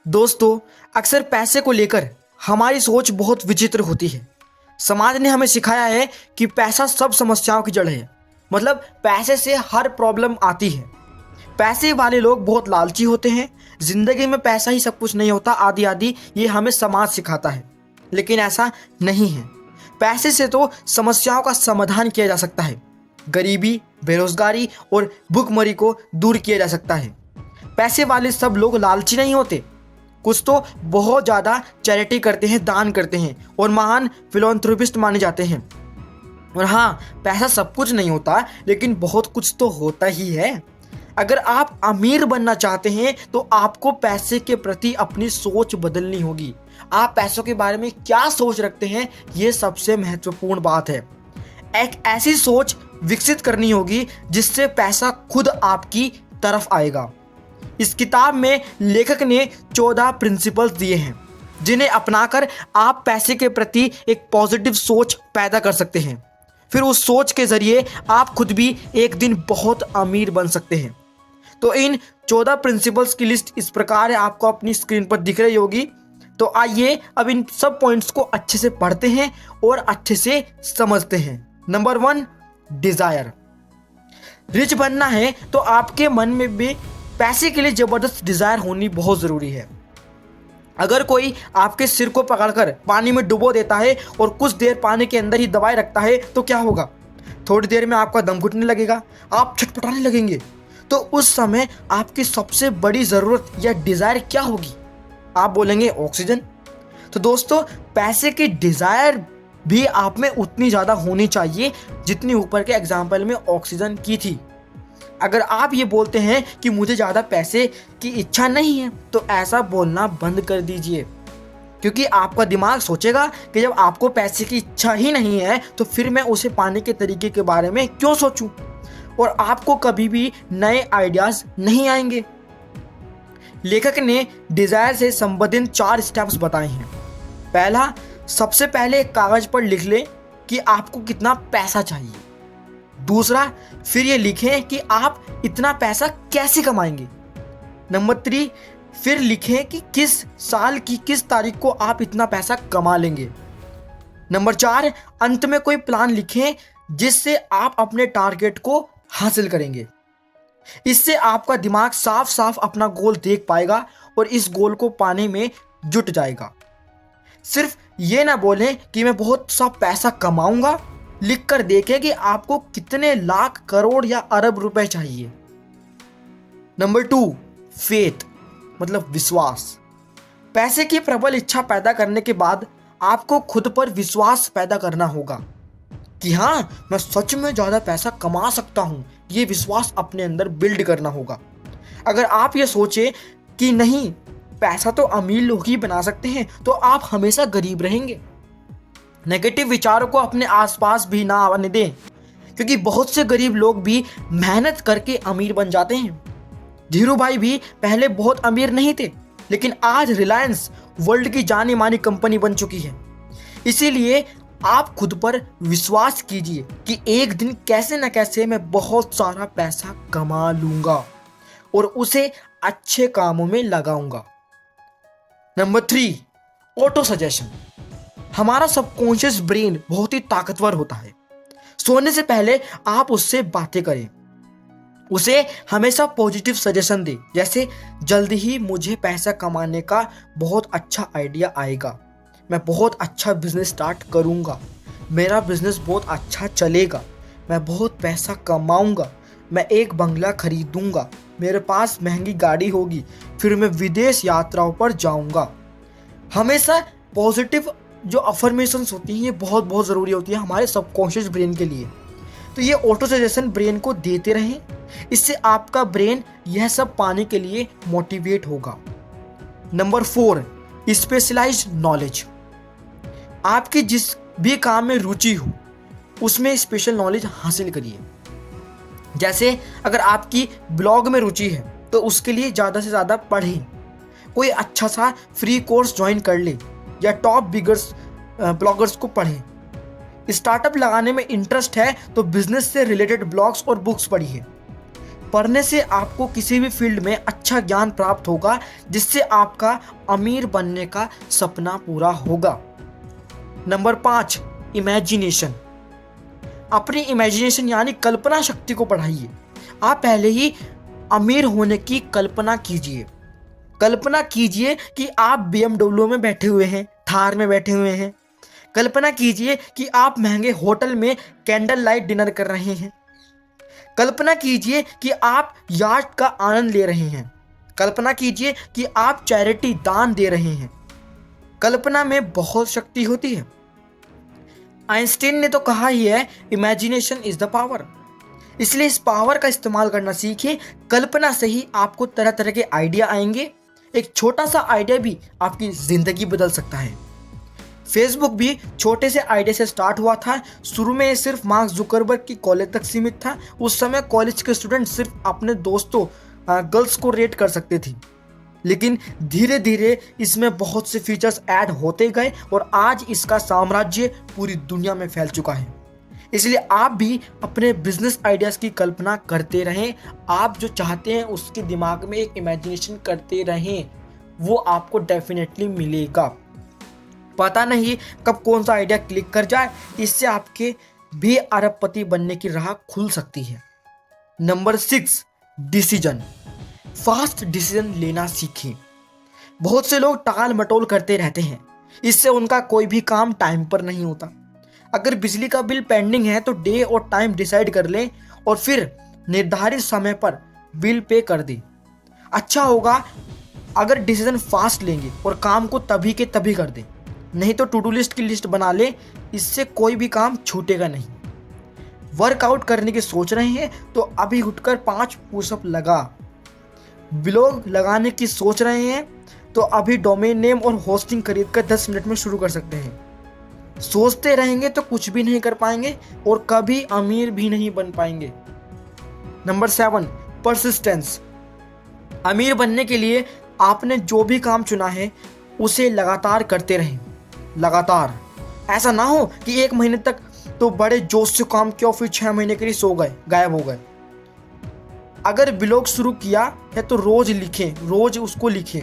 दोस्तों, अक्सर पैसे को लेकर हमारी सोच बहुत विचित्र होती है। समाज ने हमें सिखाया है कि पैसा सब समस्याओं की जड़ है। मतलब पैसे से हर प्रॉब्लम आती है। पैसे वाले लोग बहुत लालची होते हैं। जिंदगी में पैसा ही सब कुछ नहीं होता, आदि आदि ये हमें समाज सिखाता है। लेकिन ऐसा नहीं है। पैसे से तो समस्याओं का समाधान किया जा सकता है। गरीबी, बेरोजगारी और भुखमरी को दूर किया जा सकता है। पैसे वाले सब लोग लालची नहीं होते। कुछ तो बहुत ज़्यादा चैरिटी करते हैं, दान करते हैं और महान फिलॉन्थ्रोपिस्ट माने जाते हैं। और हाँ, पैसा सब कुछ नहीं होता, लेकिन बहुत कुछ तो होता ही है। अगर आप अमीर बनना चाहते हैं तो आपको पैसे के प्रति अपनी सोच बदलनी होगी। आप पैसों के बारे में क्या सोच रखते हैं, ये सबसे महत्वपूर्ण बात है। एक ऐसी सोच विकसित करनी होगी जिससे पैसा खुद आपकी तरफ आएगा। इस किताब में लेखक ने 14 प्रिंसिपल्स दिए हैं जिन्हें अपनाकर आप पैसे के प्रति एक पॉजिटिव सोच पैदा कर सकते हैं। फिर उस सोच के जरिए आप खुद भी एक दिन बहुत अमीर बन सकते हैं। तो इन 14 प्रिंसिपल्स की लिस्ट इस प्रकार है, आपको अपनी स्क्रीन पर दिख रही होगी। तो आइए अब इन सब पॉइंट्स को अच्छे से पढ़ते हैं और अच्छे से समझते हैं। Number 1, Dzire. रिच बनना है तो आपके मन में भी पैसे के लिए जबरदस्त डिजायर होनी बहुत जरूरी है। अगर कोई आपके सिर को पकड़कर पानी में डुबो देता है और कुछ देर पानी के अंदर ही दबाए रखता है तो क्या होगा? थोड़ी देर में आपका दम घुटने लगेगा, आप छटपटाने लगेंगे। तो उस समय आपकी सबसे बड़ी जरूरत या डिजायर क्या होगी? आप बोलेंगे ऑक्सीजन। तो दोस्तों, पैसे की डिजायर भी आप में उतनी ज्यादा होनी चाहिए जितनी ऊपर के एग्जाम्पल में ऑक्सीजन की थी। अगर आप ये बोलते हैं कि मुझे ज़्यादा पैसे की इच्छा नहीं है तो ऐसा बोलना बंद कर दीजिए, क्योंकि आपका दिमाग सोचेगा कि जब आपको पैसे की इच्छा ही नहीं है तो फिर मैं उसे पाने के तरीके के बारे में क्यों सोचूं, और आपको कभी भी नए आइडियाज नहीं आएंगे। लेखक ने डिजायर से संबंधित 4 स्टेप्स बताए हैं। पहला, सबसे पहले एक कागज पर लिख लें कि आपको कितना पैसा चाहिए। दूसरा, फिर ये लिखें कि आप इतना पैसा कैसे कमाएंगे। नंबर 3, फिर लिखें कि किस साल की किस तारीख को आप इतना पैसा कमा लेंगे। नंबर 4, अंत में कोई प्लान लिखें जिससे आप अपने टारगेट को हासिल करेंगे। इससे आपका दिमाग साफ साफ अपना गोल देख पाएगा और इस गोल को पाने में जुट जाएगा। सिर्फ ये ना बोलें कि मैं बहुत सा पैसा कमाऊंगा, लिख कर देखें कि आपको कितने लाख, करोड़ या अरब रुपए चाहिए। नंबर 2, फेथ, मतलब विश्वास। पैसे की प्रबल इच्छा पैदा करने के बाद आपको खुद पर विश्वास पैदा करना होगा कि हाँ, मैं सच में ज़्यादा पैसा कमा सकता हूँ। ये विश्वास अपने अंदर बिल्ड करना होगा। अगर आप ये सोचें कि नहीं, पैसा तो अमीर लोग ही बना सकते हैं, तो आप हमेशा गरीब रहेंगे। नेगेटिव विचारों को अपने आसपास भी ना आने दें, क्योंकि बहुत से गरीब लोग भी मेहनत करके अमीर बन जाते हैं। धीरू भाई भी पहले बहुत अमीर नहीं थे, लेकिन आज रिलायंस वर्ल्ड की जानी मानी कंपनी बन चुकी है। इसीलिए आप खुद पर विश्वास कीजिए कि एक दिन कैसे न कैसे मैं बहुत सारा पैसा कमा लूंगा और उसे अच्छे कामों में लगाऊंगा। Number 3, auto suggestion. हमारा सबकॉन्शियस ब्रेन बहुत ही ताकतवर होता है। सोने से पहले आप उससे बातें करें, उसे हमेशा पॉजिटिव सजेशन दें, जैसे जल्दी ही मुझे पैसा कमाने का बहुत अच्छा आइडिया आएगा, मैं बहुत अच्छा बिजनेस स्टार्ट करूंगा, मेरा बिजनेस बहुत अच्छा चलेगा, मैं बहुत पैसा कमाऊंगा, मैं एक बंगला खरीदूंगा, मेरे पास महंगी गाड़ी होगी, फिर मैं विदेश यात्राओं पर जाऊंगा। हमेशा पॉजिटिव जो अफर्मेशंस होती हैं ये बहुत बहुत ज़रूरी होती है हमारे सबकॉन्शियस ब्रेन के लिए। तो ये ऑटो सजेशन ब्रेन को देते रहें, इससे आपका ब्रेन यह सब पाने के लिए मोटिवेट होगा। Number 4, specialised knowledge. आपकी जिस भी काम में रुचि हो उसमें स्पेशल नॉलेज हासिल करिए। जैसे अगर आपकी ब्लॉग में रुचि है तो उसके लिए ज़्यादा से ज़्यादा पढ़ें, कोई अच्छा सा फ्री कोर्स ज्वाइन कर ले या टॉप ब्लॉगर्स को पढ़ें। स्टार्टअप लगाने में इंटरेस्ट है तो बिजनेस से रिलेटेड ब्लॉग्स और बुक्स पढ़िए। पढ़ने से आपको किसी भी फील्ड में अच्छा ज्ञान प्राप्त होगा, जिससे आपका अमीर बनने का सपना पूरा होगा। Number 5, imagination. अपनी इमेजिनेशन यानी कल्पना शक्ति को बढ़ाइए। आप पहले ही अमीर होने की कल्पना कीजिए। कल्पना कीजिए कि आप BMW में बैठे हुए हैं, थार में बैठे हुए हैं। कल्पना कीजिए कि आप महंगे होटल में कैंडल लाइट डिनर कर रहे हैं। कल्पना कीजिए कि आप याcht का आनंद ले रहे हैं। कल्पना कीजिए कि आप चैरिटी दान दे रहे हैं। कल्पना में बहुत शक्ति होती है। आइंस्टीन ने तो कहा ही है, इमेजिनेशन इज द पावर। इसलिए इस पावर का इस्तेमाल करना सीखिए। कल्पना से ही आपको तरह तरह के आइडिया आएंगे। एक छोटा सा आइडिया भी आपकी जिंदगी बदल सकता है। फेसबुक भी छोटे से आइडिया से स्टार्ट हुआ था। शुरू में ये सिर्फ मार्क जुकरबर्ग की कॉलेज तक सीमित था। उस समय कॉलेज के स्टूडेंट सिर्फ अपने दोस्तों गर्ल्स को रेट कर सकते थे, लेकिन धीरे धीरे इसमें बहुत से फीचर्स ऐड होते गए और आज इसका साम्राज्य पूरी दुनिया में फैल चुका है। इसलिए आप भी अपने बिजनेस आइडियाज की कल्पना करते रहें। आप जो चाहते हैं उसके दिमाग में एक इमेजिनेशन करते रहें, वो आपको डेफिनेटली मिलेगा। पता नहीं कब कौन सा आइडिया क्लिक कर जाए, इससे आपके भी अरबपति बनने की राह खुल सकती है। Number 6, decision. फास्ट डिसीजन लेना सीखें। बहुत से लोग टाल मटोल करते रहते हैं, इससे उनका कोई भी काम टाइम पर नहीं होता। अगर बिजली का बिल पेंडिंग है तो डे और टाइम डिसाइड कर लें और फिर निर्धारित समय पर बिल पे कर दें। अच्छा होगा अगर डिसीजन फास्ट लेंगे और काम को तभी के तभी कर दें, नहीं तो टू डू लिस्ट की लिस्ट बना लें। इससे कोई भी काम छूटेगा नहीं। वर्कआउट करने की सोच रहे हैं तो अभी उठकर 5 पुशअप लगा। ब्लॉग लगाने की सोच रहे हैं तो अभी डोमेन नेम और होस्टिंग खरीद कर 10 मिनट में शुरू कर सकते हैं। सोचते रहेंगे तो कुछ भी नहीं कर पाएंगे और कभी अमीर भी नहीं बन पाएंगे। Number 7, persistence. अमीर बनने के लिए आपने जो भी काम चुना है उसे लगातार करते रहें। लगातार, ऐसा ना हो कि 1 महीने तक तो बड़े जोश से काम किया, फिर 6 महीने के लिए सो गए, गायब हो गए। अगर ब्लॉग शुरू किया है तो रोज लिखें, रोज उसको लिखें।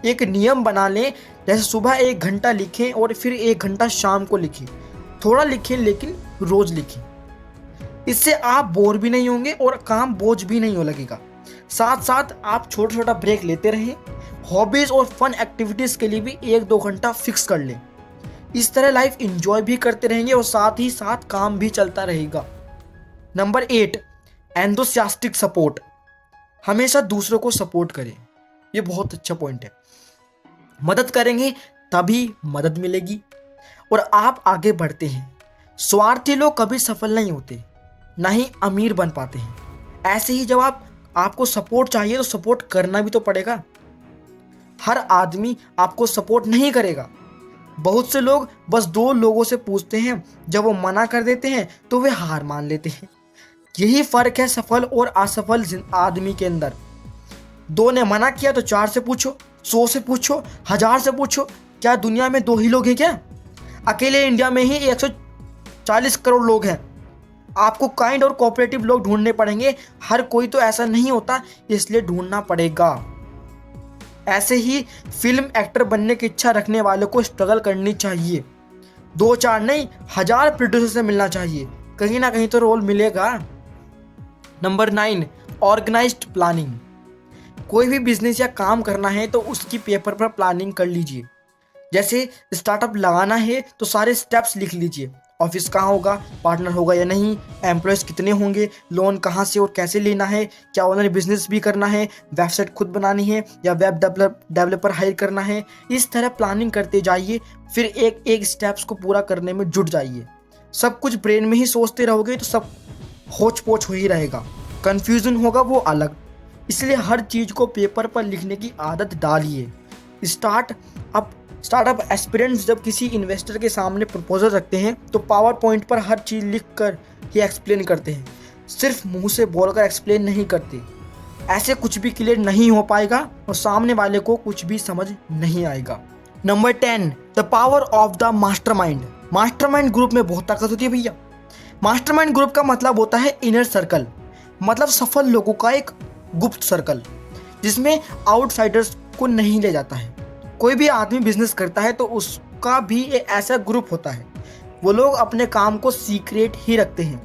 एक नियम बना लें, जैसे सुबह 1 घंटा लिखें और फिर 1 घंटा शाम को लिखें। थोड़ा लिखें लेकिन रोज लिखें। इससे आप बोर भी नहीं होंगे और काम बोझ भी नहीं हो लगेगा। साथ साथ आप छोटा छोटा ब्रेक लेते रहें। हॉबीज और फन एक्टिविटीज के लिए भी 1-2 घंटा फिक्स कर लें। इस तरह लाइफ एंजॉय भी करते रहेंगे और साथ ही साथ काम भी चलता रहेगा। Number 8, enthusiastic support. हमेशा दूसरों को सपोर्ट करें। ये बहुत अच्छा पॉइंट है। मदद करेंगे तभी मदद मिलेगी और आप आगे बढ़ते हैं। स्वार्थी लोग कभी सफल नहीं होते, ना ही अमीर बन पाते हैं। ऐसे ही जब आपको सपोर्ट चाहिए तो सपोर्ट करना भी तो पड़ेगा। हर आदमी आपको सपोर्ट नहीं करेगा। बहुत से लोग बस 2 लोगों से पूछते हैं, जब वो मना कर देते हैं तो वे हार मान लेते हैं। यही फर्क है सफल और असफल आदमी के अंदर। 2 ने मना किया तो 4 से पूछो, 100 से पूछो, 1000 से पूछो। क्या दुनिया में 2 ही लोग हैं क्या? अकेले इंडिया में ही 140 करोड़ लोग हैं। आपको काइंड और कोऑपरेटिव लोग ढूंढने पड़ेंगे। हर कोई तो ऐसा नहीं होता, इसलिए ढूंढना पड़ेगा। ऐसे ही फिल्म एक्टर बनने की इच्छा रखने वालों को स्ट्रगल करनी चाहिए। 2-4 नहीं, 1000 प्रोड्यूसर से मिलना चाहिए। कहीं ना कहीं तो रोल मिलेगा। Number 9, organised planning. कोई भी बिजनेस या काम करना है तो उसकी पेपर पर प्लानिंग कर लीजिए। जैसे स्टार्टअप लगाना है तो सारे स्टेप्स लिख लीजिए। ऑफिस कहाँ होगा, पार्टनर होगा या नहीं, एम्प्लॉयज़ कितने होंगे, लोन कहाँ से और कैसे लेना है, क्या ऑनलाइन बिजनेस भी करना है, वेबसाइट खुद बनानी है या वेब डेवलपर हायर करना है। इस तरह प्लानिंग करते जाइए, फिर एक एक स्टेप्स को पूरा करने में जुट जाइए। सब कुछ ब्रेन में ही सोचते रहोगे तो सब होच पोच हो ही रहेगा, कन्फ्यूजन होगा वो अलग। इसलिए हर चीज़ को पेपर पर लिखने की आदत डालिए। स्टार्टअप एस्पिरेंट्स जब किसी इन्वेस्टर के सामने प्रपोजल रखते हैं तो पावर पॉइंट पर हर चीज़ लिख कर ही एक्सप्लेन करते हैं, सिर्फ मुंह से बोलकर एक्सप्लेन नहीं करते। ऐसे कुछ भी क्लियर नहीं हो पाएगा और सामने वाले को कुछ भी समझ नहीं आएगा। Number 10, the power of the mastermind. Mastermind group में बहुत ताकत होती है भैया। मास्टरमाइंड ग्रुप का मतलब होता है इनर सर्कल। मतलब सफल लोगों का एक गुप्त सर्कल जिसमें आउटसाइडर्स को नहीं ले जाता है। कोई भी आदमी बिजनेस करता है तो उसका भी एक ऐसा ग्रुप होता है। वो लोग अपने काम को सीक्रेट ही रखते हैं।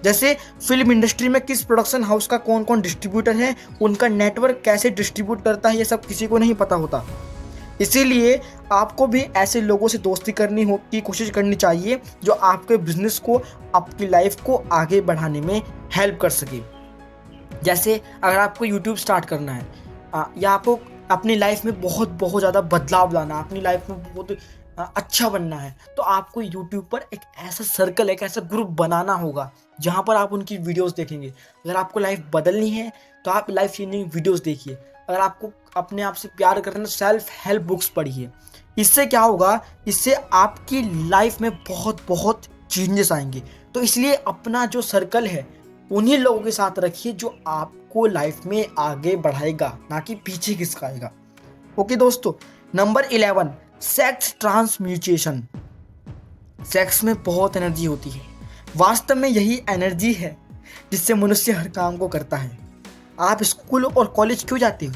जैसे फिल्म इंडस्ट्री में किस प्रोडक्शन हाउस का कौन कौन डिस्ट्रीब्यूटर है, उनका नेटवर्क कैसे डिस्ट्रीब्यूट करता है, ये सब किसी को नहीं पता होता। इसीलिए आपको भी ऐसे लोगों से दोस्ती की कोशिश करनी चाहिए जो आपके बिजनेस को, आपकी लाइफ को आगे बढ़ाने में हेल्प कर सके। जैसे अगर आपको यूट्यूब स्टार्ट करना है या आपको अपनी लाइफ में बहुत ज़्यादा बदलाव लाना, अपनी लाइफ में बहुत अच्छा बनना है, तो आपको यूट्यूब पर एक ऐसा सर्कल, एक ऐसा ग्रुप बनाना होगा जहाँ पर आप उनकी वीडियोस देखेंगे। अगर आपको लाइफ बदलनी है तो आप लाइफ चेंजिंग वीडियोस देखिए। अगर आपको अपने आप से प्यार करना, सेल्फ हेल्प बुक्स पढ़िए। इससे क्या होगा, इससे आपकी लाइफ में बहुत चेंजेस आएंगे। तो इसलिए अपना जो सर्कल है उन्हीं लोगों के साथ रखिए जो आपको लाइफ में आगे बढ़ाएगा, ना कि पीछे खिसकाएगा। ओके दोस्तों, नंबर 11, सेक्स ट्रांसम्यूटेशन। सेक्स में बहुत एनर्जी होती है। वास्तव में यही एनर्जी है जिससे मनुष्य हर काम को करता है। आप स्कूल और कॉलेज क्यों जाते हो?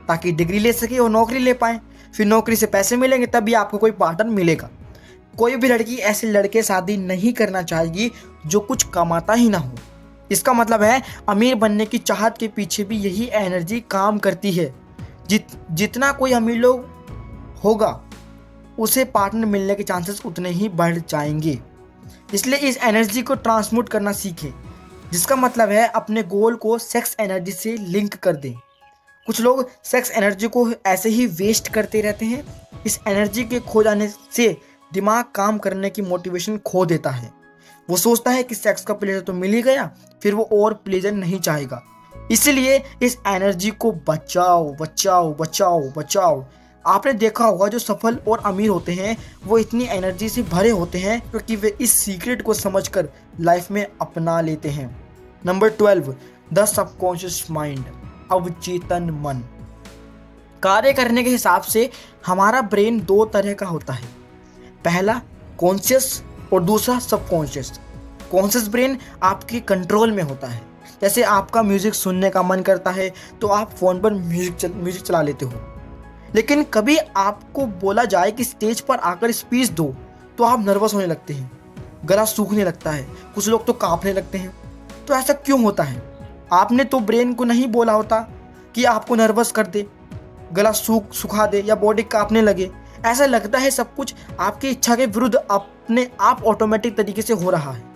ताकि डिग्री ले सके और नौकरी ले पाए, फिर नौकरी से पैसे मिलेंगे, तभी आपको कोई पार्टनर मिलेगा। कोई भी लड़की ऐसे लड़के शादी नहीं करना चाहेगी जो कुछ कमाता ही ना हो। इसका मतलब है अमीर बनने की चाहत के पीछे भी यही एनर्जी काम करती है। जितना कोई अमीर लोग होगा उसे पार्टनर मिलने के चांसेस उतने ही बढ़ जाएंगे। इसलिए इस एनर्जी को ट्रांसम्यूट करना सीखें, जिसका मतलब है अपने गोल को सेक्स एनर्जी से लिंक कर दें। कुछ लोग सेक्स एनर्जी को ऐसे ही वेस्ट करते रहते हैं। इस एनर्जी के खो जाने से दिमाग काम करने की मोटिवेशन खो देता है। वो सोचता है कि सेक्स का प्लेजर तो मिल ही गया, फिर वो और प्लेजर नहीं चाहेगा। इसलिए इस एनर्जी को बचाओ बचाओ बचाओ बचाओ। आपने देखा होगा जो सफल और अमीर होते हैं वो इतनी एनर्जी से भरे होते हैं क्योंकि वे इस सीक्रेट को समझकर लाइफ में अपना लेते हैं। नंबर 12, द सबकॉन्शियस माइंड, अवचेतन मन। कार्य करने के हिसाब से हमारा ब्रेन दो तरह का होता है। पहला कॉन्शियस और दूसरा सबकॉन्शियस। कॉन्शियस ब्रेन आपके कंट्रोल में होता है। जैसे आपका म्यूजिक सुनने का मन करता है तो आप फ़ोन पर म्यूजिक चला लेते हो। लेकिन कभी आपको बोला जाए कि स्टेज पर आकर स्पीच दो तो आप नर्वस होने लगते हैं, गला सूखने लगता है, कुछ लोग तो कांपने लगते हैं। तो ऐसा क्यों होता है? आपने तो ब्रेन को नहीं बोला होता कि आपको नर्वस कर दे, गला सुखा दे या बॉडी कांपने लगे। ऐसा लगता है सब कुछ आपकी इच्छा के विरुद्ध अपने आप ऑटोमेटिक तरीके से हो रहा है।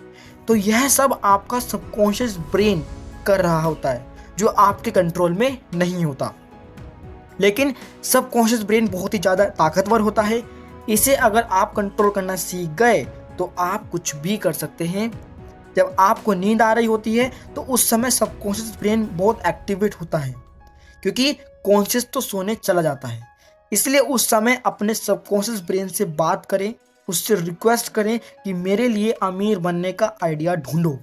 तो यह सब आपका सबकॉन्शियस ब्रेन कर रहा होता है जो आपके कंट्रोल में नहीं होता। लेकिन सबकॉन्शियस ब्रेन बहुत ही ज़्यादा ताकतवर होता है। इसे अगर आप कंट्रोल करना सीख गए तो आप कुछ भी कर सकते हैं। जब आपको नींद आ रही होती है तो उस समय सबकॉन्शियस ब्रेन बहुत एक्टिवेट होता है क्योंकि कॉन्शियस तो सोने चला जाता है। इसलिए उस समय अपने सबकॉन्शियस ब्रेन से बात करें, उससे रिक्वेस्ट करें कि मेरे लिए अमीर बनने का आइडिया ढूंढो।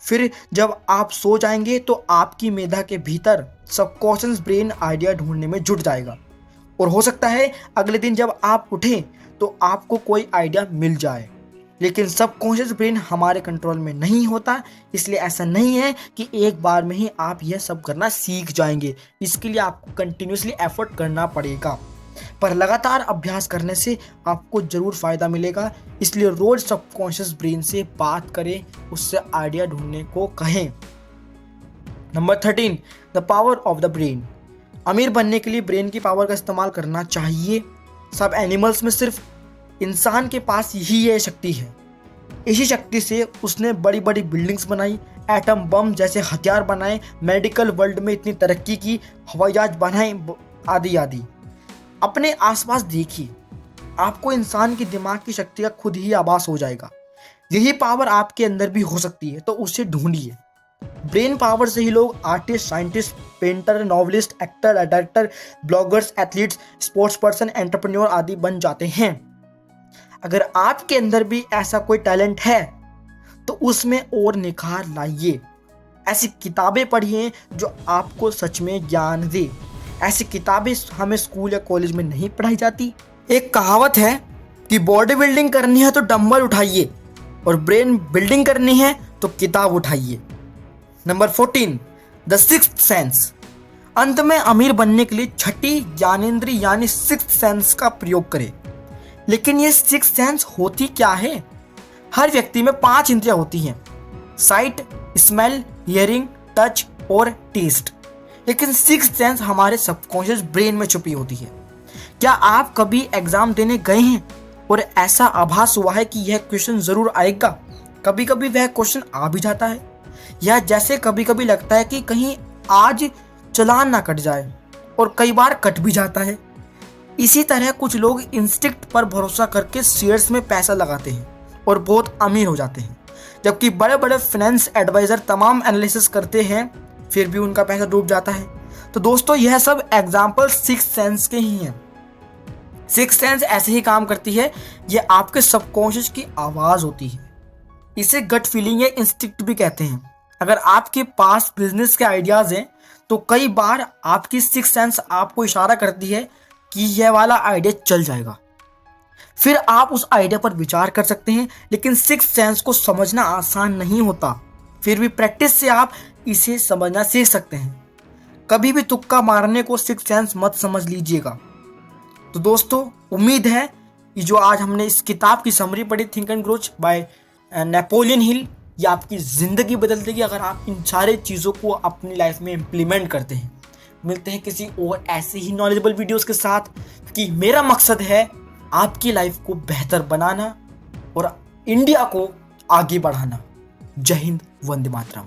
फिर जब आप सो जाएंगे तो आपकी मेधा के भीतर सबकॉन्शियस ब्रेन आइडिया ढूंढने में जुट जाएगा और हो सकता है अगले दिन जब आप उठें तो आपको कोई आइडिया मिल जाए। लेकिन सबकॉन्शियस ब्रेन हमारे कंट्रोल में नहीं होता, इसलिए ऐसा नहीं है कि एक बार में ही आप यह सब करना सीख जाएंगे। इसके लिए आपको कंटिन्यूसली एफर्ट करना पड़ेगा, पर लगातार अभ्यास करने से आपको ज़रूर फ़ायदा मिलेगा। इसलिए रोज़ सबकॉन्शियस ब्रेन से बात करें, उससे आइडिया ढूंढने को कहें। Number 13, the power of the brain. अमीर बनने के लिए ब्रेन की पावर का इस्तेमाल करना चाहिए। सब एनिमल्स में सिर्फ इंसान के पास यही ये शक्ति है। इसी शक्ति से उसने बड़ी बड़ी बिल्डिंग्स बनाई, एटम बम जैसे हथियार बनाए, मेडिकल वर्ल्ड में इतनी तरक्की की, हवाई जहाज बनाए, आदि आदि। अपने आसपास देखिए, आपको इंसान के दिमाग की शक्ति का खुद ही आभास हो जाएगा। यही पावर आपके अंदर भी हो सकती है, तो उसे ढूंढिए। ब्रेन पावर से ही लोग artist, scientist, painter, novelist, actor, director, bloggers, athletes, sports person, entrepreneur आदि बन जाते हैं। अगर आपके अंदर भी ऐसा कोई टैलेंट है तो उसमें और निखार लाइए। ऐसी किताबें पढ़िए जो आपको सच में ज्ञान दे। ऐसी किताबें हमें स्कूल या कॉलेज में नहीं पढ़ाई जाती। एक कहावत है कि बॉडी बिल्डिंग करनी है तो डंबल उठाइए और ब्रेन बिल्डिंग करनी है तो किताब उठाइए। Number 14, the sixth sense. अंत में अमीर बनने के लिए छठी ज्ञानेंद्रिय यानी सिक्स्थ सेंस का प्रयोग करें। लेकिन ये सिक्स्थ सेंस होती क्या है? हर व्यक्ति में 5 इंद्रियां होती हैं, साइट, स्मेल, हियरिंग, टच और टेस्ट। लेकिन सिक्स्थ सेंस हमारे सबकॉन्शियस ब्रेन में छुपी होती है। क्या आप कभी एग्जाम देने गए हैं और ऐसा आभास हुआ है कि यह क्वेश्चन जरूर आएगा? कभी कभी वह क्वेश्चन आ भी जाता है, या जैसे कभी कभी लगता है कि कहीं आज चालान ना कट जाए, और कई बार कट भी जाता है। इसी तरह कुछ लोग इंस्टिंक्ट पर भरोसा करके शेयर्स में पैसा लगाते हैं और बहुत अमीर हो जाते हैं, जबकि बड़े बड़े फाइनेंस एडवाइजर तमाम एनालिसिस करते हैं फिर भी उनका पैसा डूब जाता है। तो दोस्तों, यह सब एग्जाम्पल सिक्स्थ सेंस के ही हैं। सिक्स्थ सेंस ऐसे ही काम करती है, यह आपके सबकॉन्शियस की आवाज होती है। इसे गट फीलिंग या इंस्टिंक्ट भी कहते हैं। अगर आपके पास बिजनेस के आइडियाज हैं तो कई बार आपकी सिक्स्थ सेंस आपको इशारा करती है कि यह वाला आइडिया चल जाएगा। फिर आप उस आइडिया पर विचार कर सकते हैं, लेकिन सिक्स्थ सेंस को समझना आसान नहीं होता। फिर भी प्रैक्टिस से आप इसे समझना सीख सकते हैं। कभी भी तुक्का मारने को सिक्स्थ सेंस मत समझ लीजिएगा। तो दोस्तों, उम्मीद है कि जो आज हमने इस किताब की समरी पढ़ी, think and grow by Napoleon Hill, ये आपकी ज़िंदगी बदल देगी अगर आप इन सारे चीज़ों को अपनी लाइफ में इम्प्लीमेंट करते हैं। मिलते हैं किसी और ऐसे ही नॉलेजेबल वीडियोस के साथ, कि मेरा मकसद है आपकी लाइफ को बेहतर बनाना और इंडिया को आगे बढ़ाना। जय हिंद, वंदे मातरम।